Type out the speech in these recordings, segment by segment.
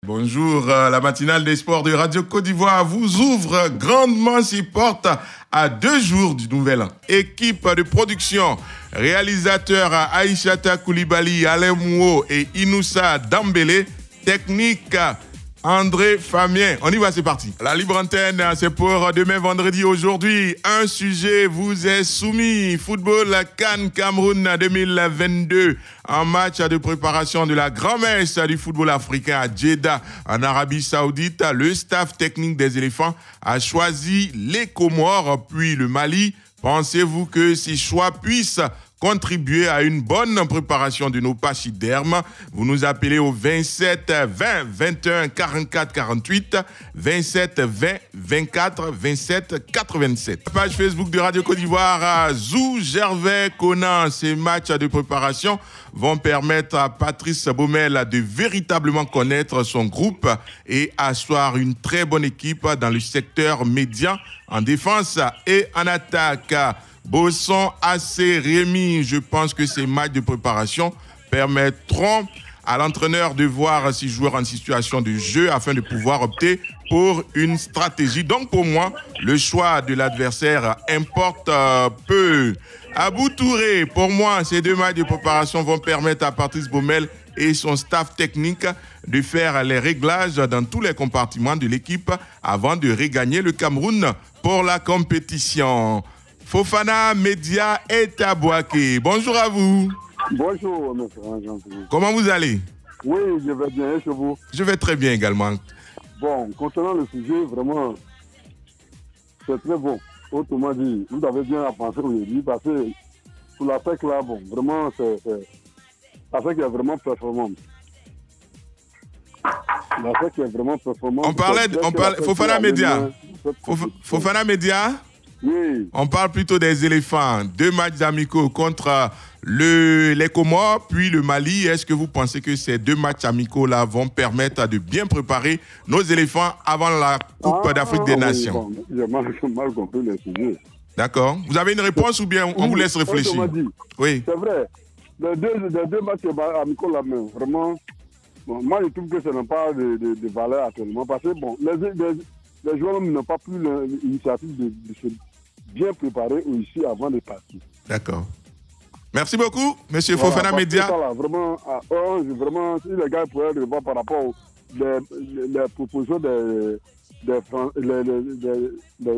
Bonjour, la matinale des sports de Radio Côte d'Ivoire vous ouvre grandement ses portes à 2 jours du Nouvel An. Équipe de production, réalisateurs Aïchata Koulibaly, Alain Mouo et Inoussa Dambélé, technique André Famien. On y va, c'est parti. La libre antenne, c'est pour demain vendredi. Aujourd'hui, un sujet vous est soumis. Football CAN Cameroun 2022. Un match de préparation de la grand-messe du football africain à Jeddah, en Arabie Saoudite. Le staff technique des éléphants a choisi les Comores, puis le Mali. Pensez-vous que ces choix puissent contribuer à une bonne préparation de nos pachydermes? Vous nous appelez au 27 20 21 44 48, 27 20 24 27 87. Page Facebook de Radio Côte d'Ivoire, Zou Gervais Conan. Ces matchs de préparation vont permettre à Patrice Baumel de véritablement connaître son groupe et asseoir une très bonne équipe dans le secteur médian, en défense et en attaque. Bosson, AC, Rémi, je pense que ces matchs de préparation permettront à l'entraîneur de voir ses joueurs en situation de jeu afin de pouvoir opter pour une stratégie. Donc pour moi, le choix de l'adversaire importe peu. Abou Touré, pour moi, ces 2 matchs de préparation vont permettre à Patrice Baumel et son staff technique de faire les réglages dans tous les compartiments de l'équipe avant de regagner le Cameroun pour la compétition. Fofana Média est à Boaké. Bonjour à vous. Bonjour, monsieur. Comment vous allez? Oui, je vais bien, chez vous. Je vais très bien également. Bon, concernant le sujet, vraiment, c'est très bon. Autrement dit, vous avez bien à penser aujourd'hui, parce que pour la PEC là, bon, vraiment, la PEC est vraiment performante. La PEC est vraiment performante. On parlait Fofana Média. Fofana Média? Oui. On parle plutôt des éléphants. 2 matchs amicaux contre les Comores, puis le Mali. Est-ce que vous pensez que ces 2 matchs amicaux-là vont permettre de bien préparer nos éléphants avant la Coupe d'Afrique des Nations? Bon, j'ai mal compris le sujet. D'accord. Vous avez une réponse ou bien on vous laisse réfléchir? Oui. C'est vrai. Les deux matchs amicaux là même, vraiment, bon, moi je trouve que ce n'est pas de valeur actuellement. Parce que bon, les joueurs n'ont pas pris l'initiative de se bien préparer ici avant de partir. D'accord. Merci beaucoup, monsieur Fofana Média. Vraiment, si les gars pourraient revoir par rapport aux propositions des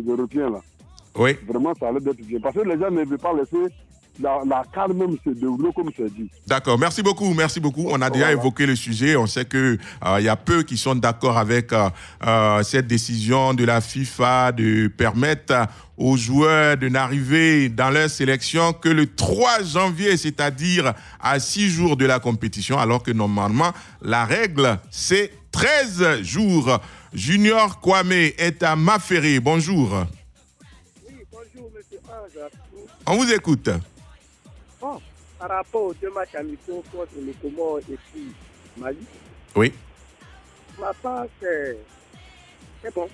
Européens là. Oui. Vraiment, ça allait d'être bien. Parce que les gens ne veulent pas laisser la carte même se dérouler comme c'est dit. D'accord, merci beaucoup, merci beaucoup. On a déjà évoqué le sujet. On sait que y a peu qui sont d'accord avec cette décision de la FIFA de permettre aux joueurs de n'arriver dans leur sélection que le 3 janvier, c'est-à-dire à 6 jours de la compétition, alors que normalement, la règle, c'est 13 jours. Junior Kwame est à Maféré. Bonjour. Oui, bonjour, monsieur Ange. On vous écoute. Bon, par rapport aux 2 matchs amicaux contre les Comores et puis Mali. Oui. Ma part, c'est bon.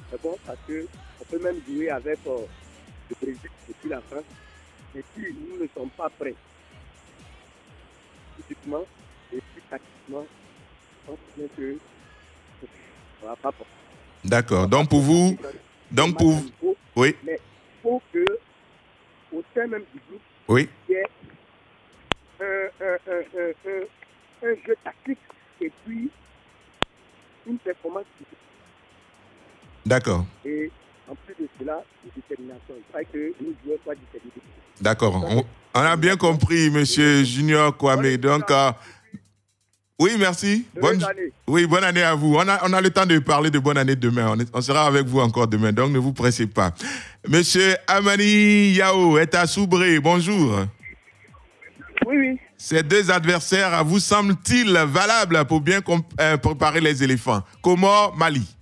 C'est bon parce qu'on peut même jouer avec le Brésil et puis la France. Et puis, nous ne sommes pas prêts. Physiquement et puis tactiquement, je pense bien que ça ne va pas porter. D'accord. Donc pour vous, oui. Mais il faut que, au sein même du groupe, oui, il y ait un jeu tactique et puis une performance physique. D'accord. Et en plus de cela, une détermination. Il faudrait que nous joueurs soient déterminés. D'accord. On a bien compris, monsieur Junior Kwame. Donc, oui, merci. Bonne année. Oui, bonne année à vous. On a le temps de parler de bonne année demain. On sera avec vous encore demain, donc ne vous pressez pas. Monsieur Amani Yao est à Soubré. Bonjour. Oui. Ces 2 adversaires vous semblent-ils valables pour bien préparer les éléphants? Comores, Mali.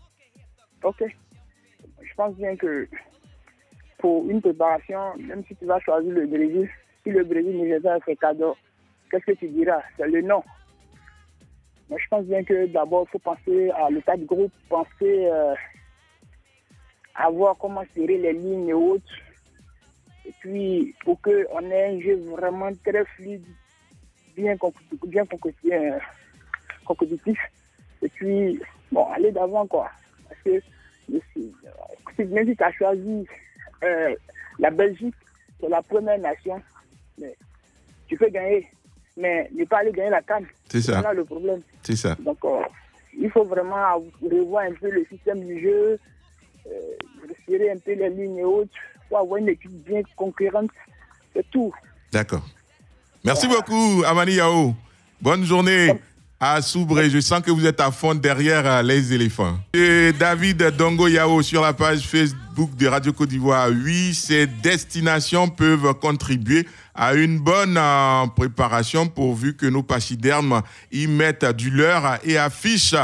Ok. Je pense bien que pour une préparation, même si tu vas choisir le Brésil, si le Brésil nous réserve ses cadeaux, qu'est-ce que tu diras? C'est le nom. Mais je pense bien que d'abord, il faut penser à l'état du groupe, penser à voir comment serrer les lignes et autres. Et puis, pour qu'on ait un jeu vraiment très fluide, bien compétitif. Et puis, bon, aller d'avant, quoi. Parce que même si tu as choisi la Belgique, c'est la première nation, mais tu peux gagner, mais ne pas aller gagner la CAN. C'est ça. C'est là le problème. C'est ça. Donc, il faut vraiment revoir un peu le système du jeu, resserrer un peu les lignes et autres, pour avoir une équipe bien concurrente, c'est tout. D'accord. Merci beaucoup, Amani Yao. Bonne journée à Soubré. Je sens que vous êtes à fond derrière les éléphants. Et David Dongo Yao sur la page Facebook de Radio Côte d'Ivoire. Oui, ces destinations peuvent contribuer à une bonne préparation pourvu que nos pachydermes y mettent du leur et affichent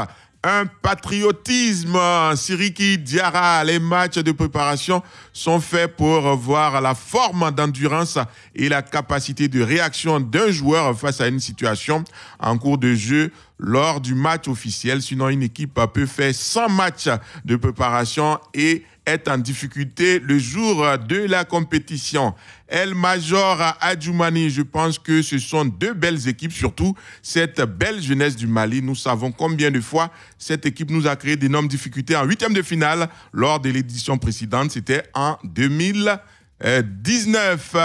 un patriotisme. Siriki Diarra, les matchs de préparation sont faits pour voir la forme d'endurance et la capacité de réaction d'un joueur face à une situation en cours de jeu lors du match officiel. Sinon, une équipe peut faire 100 matchs de préparation et être en difficulté le jour de la compétition. El Major Adjoumani, je pense que ce sont deux belles équipes, surtout cette belle jeunesse du Mali. Nous savons combien de fois cette équipe nous a créé d'énormes difficultés en huitième de finale lors de l'édition précédente. C'était en 2019.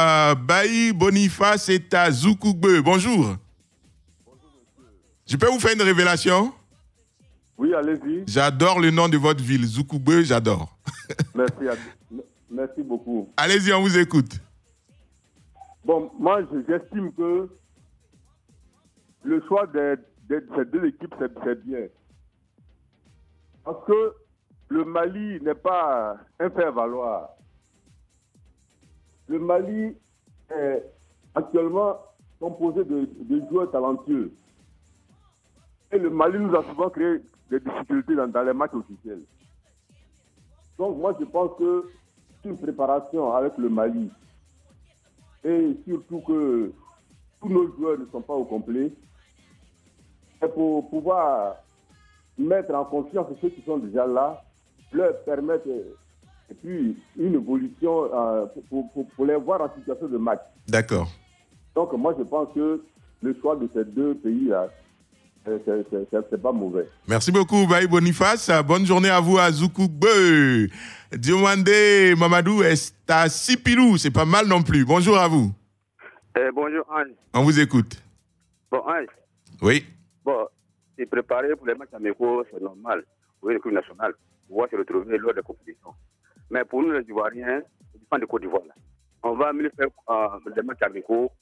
Baï Boniface est à Zoukougbe. Bonjour. Je peux vous faire une révélation? Oui, allez-y. J'adore le nom de votre ville, Zoukougbe, j'adore. Merci beaucoup. Allez-y, on vous écoute. Bon, moi, j'estime que le choix de ces deux équipes, c'est bien. Parce que le Mali n'est pas un faire-valoir. Le Mali est actuellement composé de joueurs talentueux. Et le Mali nous a souvent créé des difficultés dans les matchs officiels. Donc moi je pense que c'est une préparation avec le Mali. Et surtout que tous nos joueurs ne sont pas au complet. Et pour pouvoir mettre en confiance ceux qui sont déjà là, leur permettre et puis une évolution pour les voir en situation de match. D'accord. Donc moi je pense que le choix de ces deux pays-là, c'est pas mauvais. Merci beaucoup, Baï Boniface. Bonne journée à vous à Zoukougbe. Diomande Mamadou est à Sipilou. C'est pas mal non plus. Bonjour à vous. Bonjour, Ange. On vous écoute. Bon, Ange. Oui. Bon, c'est préparé pour les matchs amicaux, c'est normal. Pour l'équipe nationale, pouvoir se retrouver lors des compétitions. Mais pour nous, les Ivoiriens, les fans de Côte d'Ivoire, là, on va mieux faire des matchs amicaux.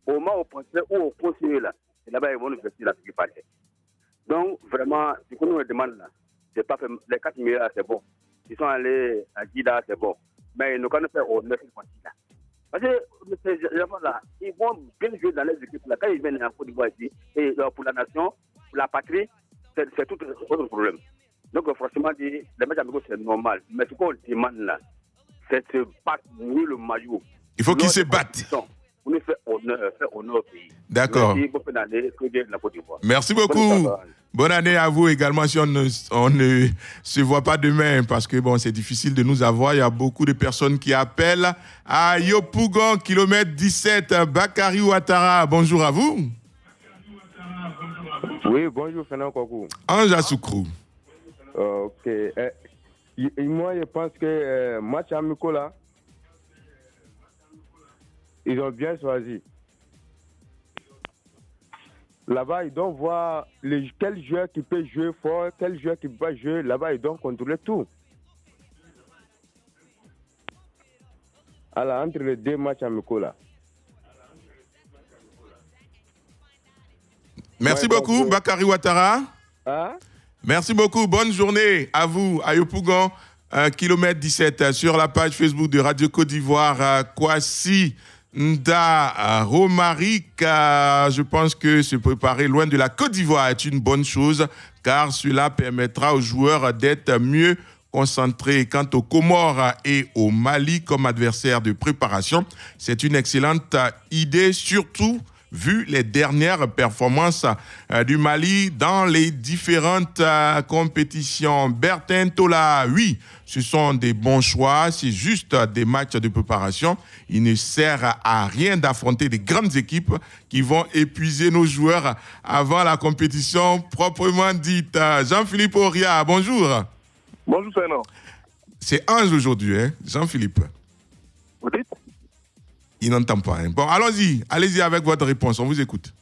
Au moment où on pensait, où on continue là, et là-bas, ils vont nous faire la préparer. Donc, vraiment, ce qu'on nous demande là, c'est pas fait. Les 4 meilleurs, c'est bon. Ils sont allés à Gida, c'est bon. Mais ils n'ont qu'à nous faire au 9 là. Parce que ces gens-là, ils vont bien jouer dans les équipes là. Quand ils viennent en Côte d'Ivoire ici, et pour la nation, pour la patrie, c'est tout autre problème. Donc, franchement, les matchs amicaux, c'est normal. Mais ce qu'on demande là, c'est de se battre, mouiller le maillot. Il faut qu'ils se battent. Pour nous faire honneur au pays. D'accord. Merci beaucoup. Bonne année à vous également. Si on ne se voit pas demain, parce que bon, c'est difficile de nous avoir. Il y a beaucoup de personnes qui appellent. À Yopougon, kilomètre 17, Bakary Ouattara. Bonjour à vous. Oui, bonjour, Fernand Kokou. Ange Assoukrou. Ok. Moi, je pense que match amical là, ils ont bien choisi. Là-bas, ils doivent voir quel joueur qui peut jouer fort, quel joueur qui ne peut pas jouer. Là-bas, ils doivent contrôler tout. Alors, entre les deux matchs amicaux là. Merci beaucoup, Bakary Ouattara. Hein? Merci beaucoup. Bonne journée à vous, à Yopougon, kilomètre 17, sur la page Facebook de Radio Côte d'Ivoire. Kwasi Nda Romaric, je pense que se préparer loin de la Côte d'Ivoire est une bonne chose, car cela permettra aux joueurs d'être mieux concentrés. Quant aux Comores et au Mali comme adversaires de préparation, c'est une excellente idée, surtout vu les dernières performances du Mali dans les différentes compétitions. Bertin Tola, oui, ce sont des bons choix, c'est juste des matchs de préparation. Il ne sert à rien d'affronter des grandes équipes qui vont épuiser nos joueurs avant la compétition proprement dite. Jean-Philippe Auria, bonjour. Bonjour, Fernand. C'est Ange aujourd'hui, hein, Jean-Philippe. Vous dites? Il n'entend pas. Hein. Bon, allez-y avec votre réponse, on vous écoute.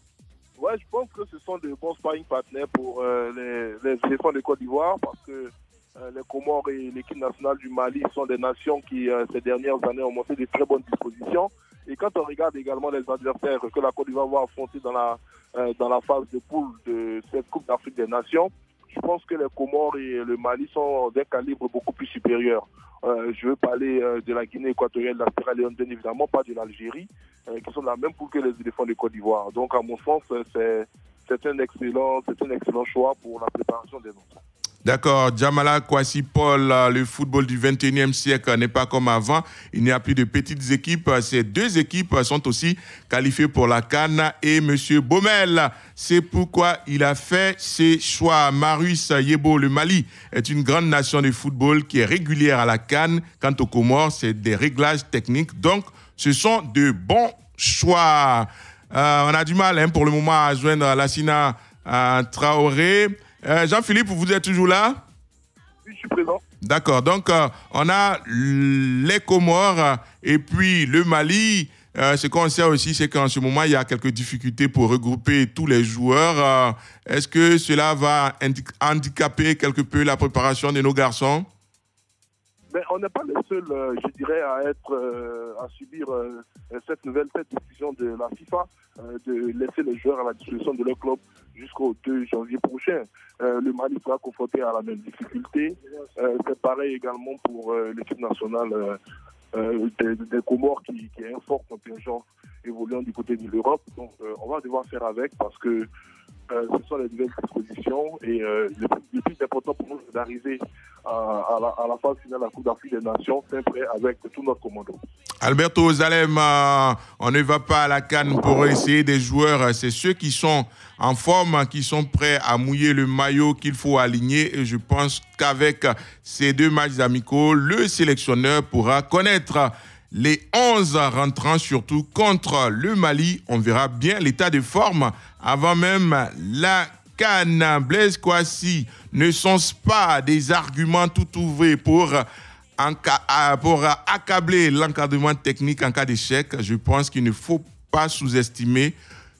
Ouais, je pense que ce sont de bons sparring partners pour les éléphants de Côte d'Ivoire parce que les Comores et l'équipe nationale du Mali sont des nations qui, ces dernières années, ont montré de très bonnes dispositions. Et quand on regarde également les adversaires que la Côte d'Ivoire va affronter dans la phase de poule de cette Coupe d'Afrique des Nations, je pense que les Comores et le Mali sont d'un calibre beaucoup plus supérieur. Je veux parler de la Guinée équatoriale, de la Sierra Leone, bien évidemment, pas de l'Algérie, qui sont dans la même poule que les éléphants de Côte d'Ivoire. Donc, à mon sens, c'est un excellent choix pour la préparation des autres. D'accord, Djamala Kwasi Paul, le football du 21e siècle n'est pas comme avant. Il n'y a plus de petites équipes. Ces deux équipes sont aussi qualifiées pour la CAN. Et M. Baumel, c'est pourquoi il a fait ses choix. Marius Yebo, le Mali, est une grande nation de football qui est régulière à la CAN. Quant aux Comores, c'est des réglages techniques. Donc, ce sont de bons choix. On a du mal pour le moment à joindre Lassina Traoré. Jean-Philippe, vous êtes toujours là? Oui, je suis présent. D'accord, donc on a les Comores et puis le Mali. Ce qu'on sait aussi, c'est qu'en ce moment, il y a quelques difficultés pour regrouper tous les joueurs. Est-ce que cela va handicaper quelque peu la préparation de nos garçons? Mais on n'est pas les seuls, je dirais, à subir cette décision de la FIFA de laisser les joueurs à la disposition de leur club jusqu'au 2 janvier prochain. Le Mali sera confronté à la même difficulté. C'est pareil également pour l'équipe nationale des Comores qui est un fort contingent évoluant du côté de l'Europe. Donc on va devoir faire avec parce que ce sont les nouvelles dispositions et le plus important pour nous, c'est d'arriver à la phase finale de la Coupe d'Afrique des Nations, c'est prêt avec tout notre commando. Alberto Zalem, on ne va pas à la CAN pour essayer des joueurs. C'est ceux qui sont en forme, qui sont prêts à mouiller le maillot qu'il faut aligner. Et je pense qu'avec ces deux matchs amicaux, le sélectionneur pourra connaître les 11 rentrants, surtout contre le Mali. On verra bien l'état de forme avant même la CAN. Blaise Kouassi, ne sont-ce pas des arguments tout ouverts pour accabler l'encadrement technique en cas d'échec? Je pense qu'il ne faut pas sous-estimer.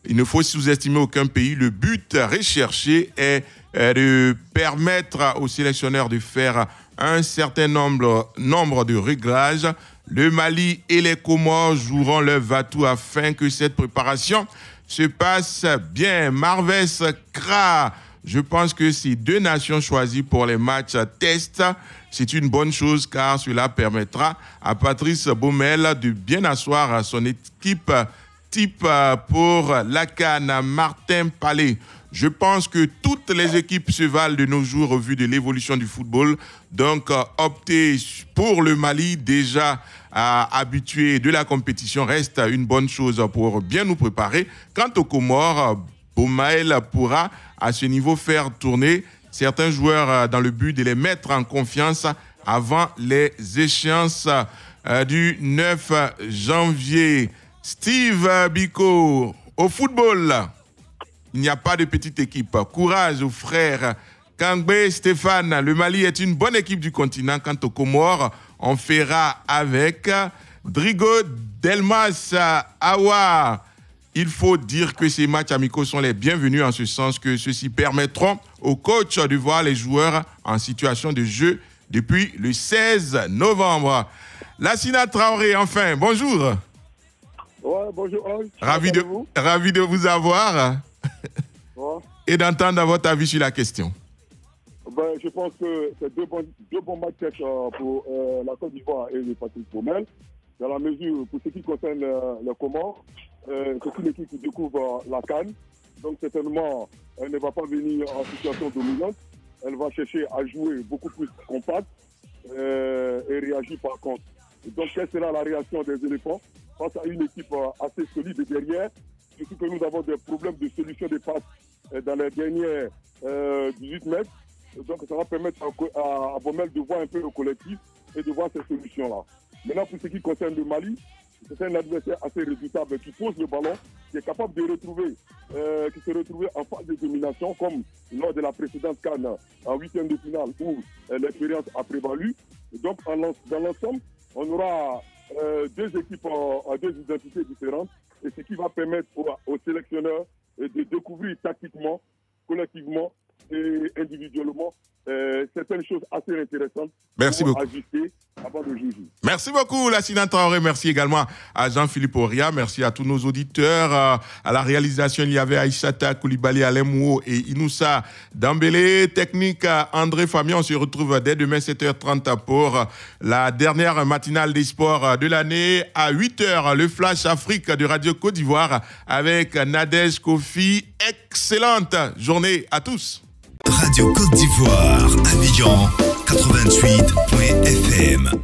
Il ne faut sous-estimer aucun pays. Le but recherché est de permettre aux sélectionneurs de faire un certain nombre de réglages. Le Mali et les Comores joueront leur va-tout afin que cette préparation se passe bien. Marves Kra, je pense que ces deux nations choisies pour les matchs test, c'est une bonne chose car cela permettra à Patrice Baumel de bien asseoir son équipe type pour la CAN. Martin Palais, je pense que toutes les équipes se valent de nos jours au vu de l'évolution du football. Donc, opter pour le Mali, déjà habitué de la compétition, reste une bonne chose pour bien nous préparer. Quant aux Comores, Baumel pourra à ce niveau faire tourner certains joueurs dans le but de les mettre en confiance avant les échéances du 9 janvier. Steve Biko, au football, il n'y a pas de petite équipe. Courage aux frères Kangbe Stéphane. Le Mali est une bonne équipe du continent. Quant aux Comores, on fera avec Drigo Delmas Awa. Il faut dire que ces matchs amicaux sont les bienvenus en ce sens que ceux-ci permettront au coach de voir les joueurs en situation de jeu depuis le 16 novembre. Lassina Traoré, enfin, bonjour. Ouais, bonjour. Ravi de vous avoir et d'entendre votre avis sur la question. Ben, je pense que c'est deux bons matchs pour la Côte d'Ivoire et le Patrice Baumel. Dans la mesure, pour ce qui concerne le Comores, c'est une équipe qui découvre la CAN. Donc certainement, elle ne va pas venir en situation dominante. Elle va chercher à jouer beaucoup plus compact et réagir par contre. Et donc quelle sera la réaction des éléphants face à une équipe assez solide derrière surtout que nous avons des problèmes de solution des passes dans les dernières 18 mètres. Donc ça va permettre à Baumel de voir un peu le collectif et de voir ces solutions-là. Maintenant, pour ce qui concerne le Mali, c'est un adversaire assez redoutable qui pose le ballon, qui est capable de retrouver, qui s'est retrouvé en phase de domination, comme lors de la précédente CAN en 8e de finale où l'expérience a prévalu. Et donc, dans l'ensemble, on aura deux équipes à deux identités différentes, et ce qui va permettre aux sélectionneurs de découvrir tactiquement, collectivement et individuellement certaines choses assez intéressantes. Merci beaucoup. Ajuster avant de juger. Merci beaucoup, Lassina Traoré. Merci également à Jean-Philippe Oria. Merci à tous nos auditeurs. À la réalisation, il y avait Aïssata Koulibaly, Alemou et Inoussa Dambélé. Technique, André Famion. On se retrouve dès demain 7h30 pour la dernière matinale des sports de l'année. À 8h, le Flash Afrique de Radio Côte d'Ivoire avec Nadège Kofi. Excellente journée à tous. Radio Côte d'Ivoire, Abidjan 88.fm.